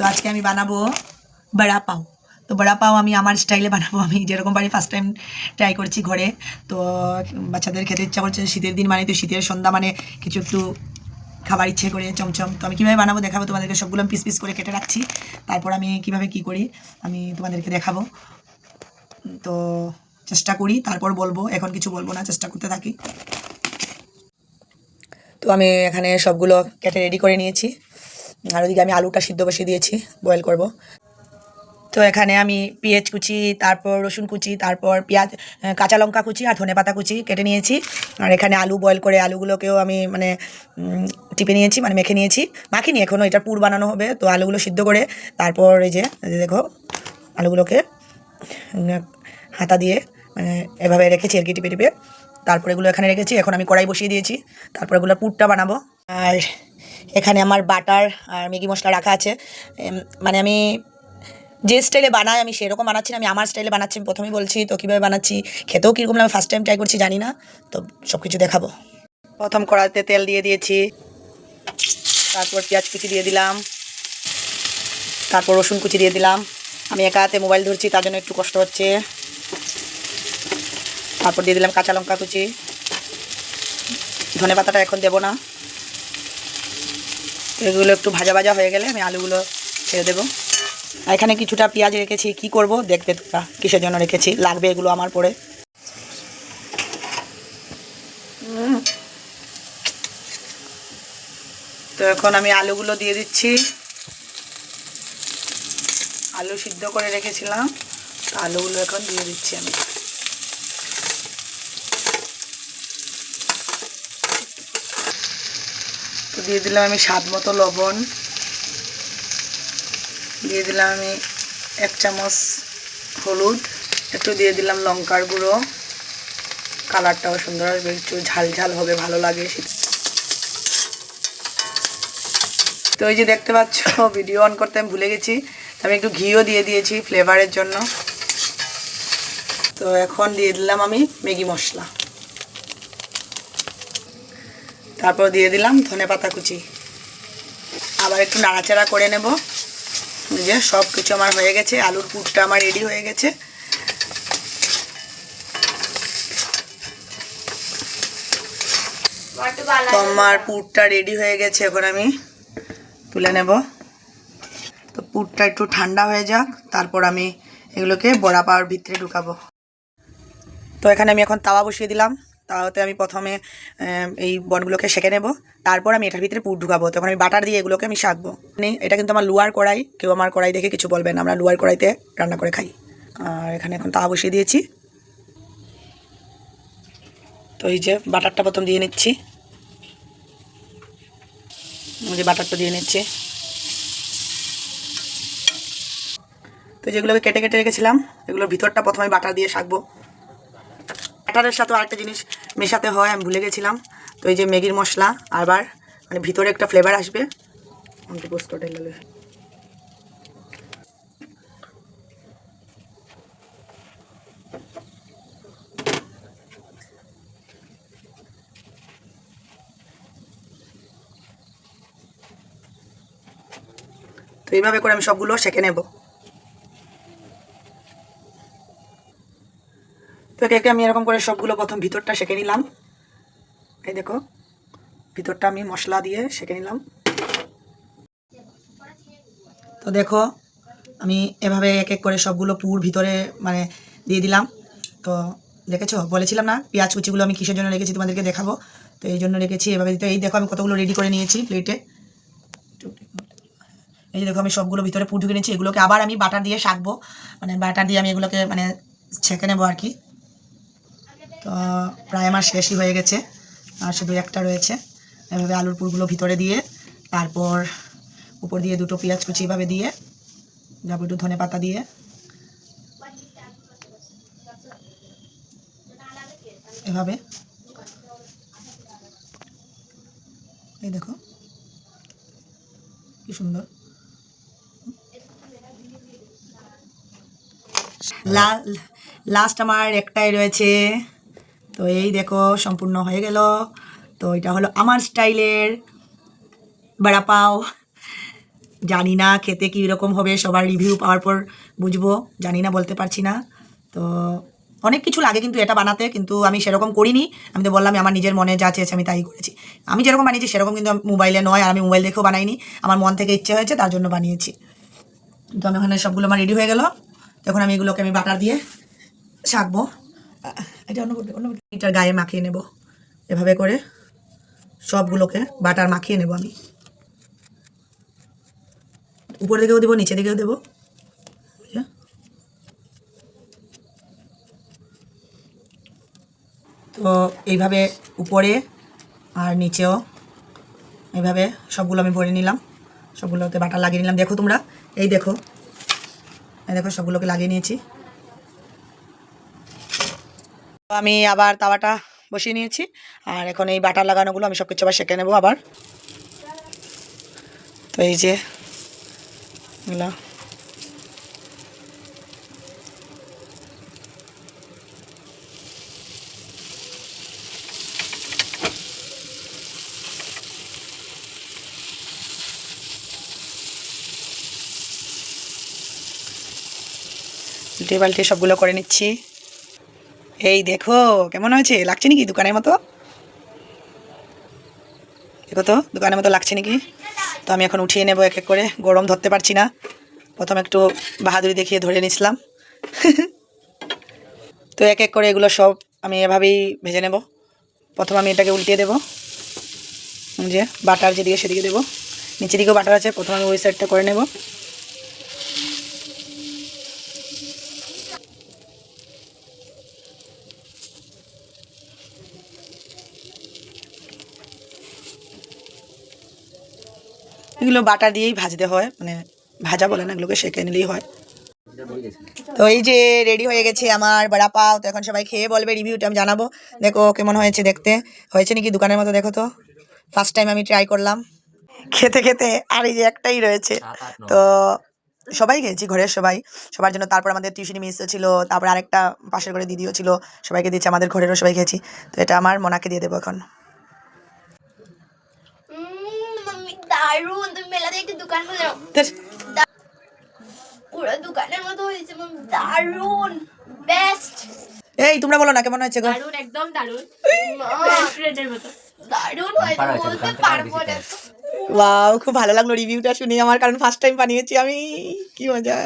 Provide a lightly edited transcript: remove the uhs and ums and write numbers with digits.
তো আজকে আমি বানাবো বড়া পাও। তো বড়া পাও আমি আমার স্টাইলে বানাবো, আমি যেরকম পারি ফার্স্ট টাইম ট্রাই করছি ঘরে। তো বাচ্চাদের খেতে ইচ্ছা করছে, শীতের দিন মানে তো শীতের সন্ধ্যা মানে কিছু একটু খাবার ইচ্ছে করে চমচম। তো আমি কীভাবে বানাবো দেখাবো তোমাদেরকে, সবগুলো আমি পিস পিস করে কেটে রাখছি। তারপর আমি কীভাবে কী করি আমি তোমাদেরকে দেখাবো। তো চেষ্টা করি, তারপর বলবো, এখন কিছু বলবো না, চেষ্টা করতে থাকি। তো আমি এখানে সবগুলো কেটে রেডি করে নিয়েছি, আর ওদিকে আমি আলুটা সিদ্ধ বসিয়ে দিয়েছি, বয়েল করব। তো এখানে আমি পেঁয়াজ কুচি, তারপর রসুন কুচি, তারপর পেঁয়াজ, কাঁচা লঙ্কা কুচি আর ধনেপাতা কুচি কেটে নিয়েছি। আর এখানে আলু বয়েল করে আলুগুলোকেও আমি মানে টিপে নিয়েছি, মানে মেখে নিয়েছি, মাখিনি এখনও, এটা পুর বানানো হবে। তো আলুগুলো সিদ্ধ করে তারপর এই যে দেখো আলুগুলোকে হাতা দিয়ে মানে এভাবে রেখেছি আর কি, টিপে টিপে। তারপর এগুলো এখানে রেখেছি, এখন আমি কড়াই বসিয়ে দিয়েছি, তারপর এগুলো পুরটা বানাবো। আর এখানে আমার বাটার আর ম্যাগি মশলা রাখা আছে। মানে আমি যে স্টাইলে বানাই আমি সেরকম বানাচ্ছি না, আমি আমার স্টাইলে বানাচ্ছি, আমি প্রথমেই বলছি। তো কীভাবে বানাচ্ছি, খেতেও কীরকম আমি ফার্স্ট টাইম ট্রাই করছি, জানি না, তো সব কিছু দেখাবো। প্রথম কড়াইতে তেল দিয়ে দিয়েছি, তারপর পেঁয়াজ কুচি দিয়ে দিলাম, তারপর রসুন কুচি দিয়ে দিলাম। আমি একা হাতে মোবাইল ধরছি, তার জন্য একটু কষ্ট হচ্ছে। তারপর দিয়ে দিলাম কাঁচা লঙ্কা কুচি, ধনে পাতাটা এখন দেবো না। এগুলো একটু ভাজা ভাজা হয়ে গেলে আমি আলুগুলো ছেড়ে দেবো। আর এখানে কিছুটা পেঁয়াজ রেখেছি, কি করব দেখবে তোমরা কিসের জন্য রেখেছি, লাগবে এগুলো আমার পরে। তো এখন আমি আলুগুলো দিয়ে দিচ্ছি, আলু সিদ্ধ করে রেখেছিলাম, তো আলুগুলো এখন দিয়ে দিচ্ছি আমি। তো দিয়ে দিলাম আমি স্বাদ মতো লবণ, দিয়ে দিলাম আমি 1 চামচ হলুদ, একটু দিয়ে দিলাম লঙ্কার গুঁড়ো, কালারটাও সুন্দর আসবে, একটু ঝাল ঝাল হবে, ভালো লাগে। তো এই যে দেখতে পাচ্ছ ভিডিও অন করতে আমি ভুলে গেছি, আমি একটু ঘিও দিয়ে দিয়েছি ফ্লেভারের জন্য। তো এখন দিয়ে দিলাম আমি ম্যাগি মশলা, তারপর দিয়ে দিলাম ধনেপাতা কুচি, আবার একটু নাড়াচাড়া করে নেব। যে সব কিছু আমার হয়ে গেছে, আলুর পুরটা আমার রেডি হয়ে গেছে। তো আমার পুরটা রেডি হয়ে গেছে, এখন আমি তুলে নেব। তো পুরটা একটু ঠান্ডা হয়ে যাক, তারপর আমি এগুলোকে বড়া পাওয়ার ভিতরে ঢুকাবো। তো এখানে আমি এখন তাওয়া বসিয়ে দিলাম, তাওয়াতে আমি প্রথমে এই বনগুলোকে সেঁকে নেব, তারপর আমি এটার ভিতরে পুর ঢুকাবো। তখন আমি বাটার দিয়ে এগুলোকে আমি শাকবো। এটা কিন্তু আমার লোয়ার কড়াই, কেউ আমার কড়াই দেখে কিছু বলবেন, আমরা লোয়ার কড়াইতে রান্না করে খাই। আর এখানে এখন তাওয়া বসিয়ে দিয়েছি। তো এই যে বাটারটা প্রথম দিয়ে নিচ্ছি, যে বাটারটা দিয়ে নিচ্ছি। তো যেগুলোকে কেটে কেটে রেখেছিলাম এগুলোর ভিতরটা প্রথমে বাটার দিয়ে শাকবো। বাটারের সাথে আরেকটা জিনিস মেশাতে হয়, আমি ভুলে গেছিলাম। তো এই যে ম্যাগির মশলা, আবার মানে ভিতরে একটা ফ্লেভার আসবে। তো এইভাবে করে আমি সবগুলো সেঁকে নেব। তো একে একে আমি এরকম করে সবগুলো প্রথম ভিতরটা সেঁকে নিলাম। এই দেখো ভিতরটা আমি মশলা দিয়ে সেঁকে নিলাম। তো দেখো আমি এভাবে এক এক করে সবগুলো পুর ভিতরে মানে দিয়ে দিলাম। তো দেখেছো, বলেছিলাম না পেঁয়াজ কুচিগুলো আমি কিসের জন্য রেখেছি তোমাদেরকে দেখাবো, তো এই জন্য রেখেছি এভাবে দিতে। এই দেখো আমি কতগুলো রেডি করে নিয়েছি প্লেটে। এই যে দেখো আমি সবগুলো ভিতরে পুর ঢুকে নিয়েছি, এগুলোকে আবার আমি বাটার দিয়ে শাকবো, মানে বাটার দিয়ে আমি এগুলোকে মানে ছেঁকে নেবো আর কি। তো প্রায় আমার শেষই হয়ে গেছে, আর শুধু একটা রয়েছে। এভাবে আলুর পুরগুলো ভিতরে দিয়ে, তারপর উপর দিয়ে দুটো পেঁয়াজ কুচি এভাবে দিয়ে, তারপর একটু ধনে পাতা দিয়ে এভাবে। এই দেখো কি সুন্দর। লাস্ট আমার একটাই রয়েছে, তো এই দেখো সম্পূর্ণ হয়ে গেল। তো এটা হলো আমার স্টাইলের বড়া পাও। জানি না খেতে কী রকম হবে, সবার রিভিউ পাওয়ার পর বুঝবো, জানি না, বলতে পারছি না। তো অনেক কিছু লাগে কিন্তু এটা বানাতে, কিন্তু আমি সেরকম করিনি। আমি তো বললাম আমার নিজের মনে যা চেয়েছে আমি তাই করেছি। আমি যেরকম বানিয়েছি সেরকম কিন্তু মোবাইলে নয়, আর আমি মোবাইল দেখেও বানাইনি, আমার মন থেকে ইচ্ছে হয়েছে তার জন্য বানিয়েছি। তো আমি ওখানে সবগুলো আমার রেডি হয়ে গেল। এখন আমি এগুলোকে আমি বাটার দিয়ে শাকবো। এটা এটার গায়ে মাখিয়ে নেব, এভাবে করে সবগুলোকে বাটার মাখিয়ে নেব আমি। উপর দিকেও দেবো, নিচে দিকেও দেবো। তো এইভাবে উপরে আর নিচেও এইভাবে সবগুলো আমি ভরে নিলাম, সবগুলোতে বাটার লাগিয়ে নিলাম। দেখো তোমরা, এই দেখো, এই দেখো সবগুলোকে লাগিয়ে নিয়েছি। আমি আবার তাওয়াটা বসিয়ে নিয়েছি, আর এখন এই বাটার লাগানোগুলো আমি সব কিছু আবার সেঁকে নেবো আবার। তো এই যে এগুলো উল্টে পাল্টে সবগুলো করে নিচ্ছি। এই দেখো কেমন হয়েছে, লাগছে নাকি দোকানের মতো? দেখো তো দোকানের মতো লাগছে নাকি? তো আমি এখন উঠিয়ে নেবো এক এক করে, গরম ধরতে পারছি না। প্রথমে একটু বাহাদুরি দেখিয়ে ধরে নিয়েছিলাম। তো এক এক করে এগুলো সব আমি এভাবেই ভেজে নেব। প্রথমে আমি এটাকে উল্টিয়ে দেবো, যে বাটার যেদিকে সেদিকে দেবো, নিচের দিকেও বাটার আছে, প্রথমে আমি ওই সাইডটা করে নেব। এগুলো বাটার দিয়েই ভাজতে হয়, মানে ভাজা বলে না, এগুলোকে সেঁকে নিলেই হয়। তো এই যে রেডি হয়ে গেছে আমার বড়া পাও। তো এখন সবাই খেয়ে বলবে, রিভিউটা আমি জানাবো। দেখো কেমন হয়েছে, দেখতে হয়েছে নাকি দোকানের মতো। দেখো তো, ফার্স্ট টাইম আমি ট্রাই করলাম খেতে খেতে, আর এই যে একটাই রয়েছে। তো সবাই খেয়েছি, ঘরের সবাই, সবার জন্য। তারপর আমাদের টিউশনি মিসও ছিল, তারপর আরেকটা পাশের ঘরে দিদিও ছিল, সবাইকে দিয়েছি, আমাদের ঘরেরও সবাই খেয়েছি। তো এটা আমার মোনাকে দিয়ে দেবো এখন। দারুণ, তুমি মেলাতে একটা দোকান খুলে দাও। পুরো দোকানের মতো হয়েছে, দারুণ, বেস্ট। এই তোমরা বলো না কেমন হয়েছে গো? দারুণ, একদম দারুণ, রেস্টুরেন্টের মতো দারুণ হয়েছে, বলতে পারবো না। ওয়াও, খুব ভালো লাগলো রিভিউটা শুনি আমার, কারণ ফার্স্ট টাইম বানিয়েছি আমি। কি মজা।